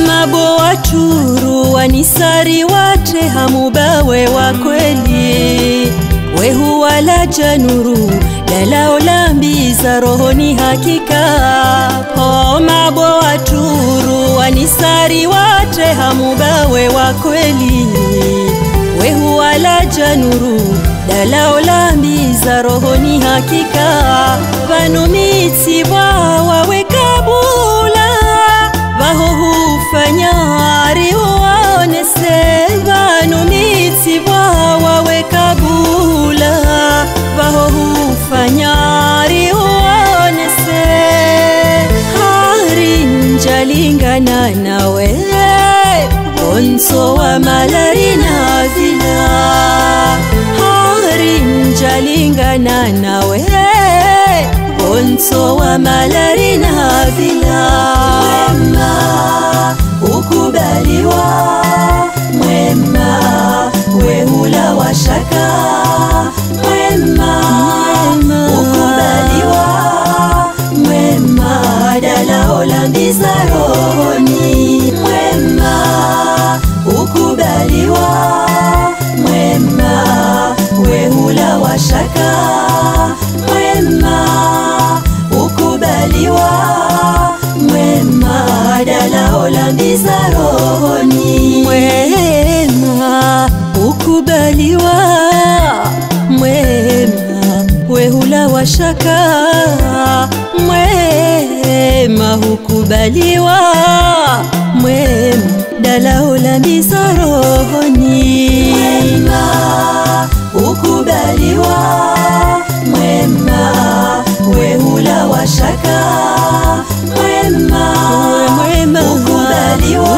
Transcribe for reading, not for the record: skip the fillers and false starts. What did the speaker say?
Mabo waturu wanisari wate hamubawe wa kweli. Wehu wala januru dala olambiza rohoni hakika. Mabo waturu wanisari wate hamubawe wa kweli. Wehu wala januru dala olambiza rohoni hakika. Vanumiti wawe kabula vaho hufanyari uonese. Vanumiti wawe kabula vaho hufanyari uonese. Hari njalingana nawe onso wa malari na vila. Hari njalingana nawe onso wa malari na vila. Mwema ukubaliwa, mwema wehula washaka. Mwema ukubaliwa, mwema dala olambiza rohoni. Mwema ukubaliwa, mwema wehula washaka. Mwema ukubaliwa, mwema dala olambiza rohoni. Mwema ukubaliwa, mwema wehula washaka. Mwema ukubaliwa, mwema dala olambiza rohoni. Mwema ukubaliwa, mwema wehula washaka. Mwema ukubaliwa,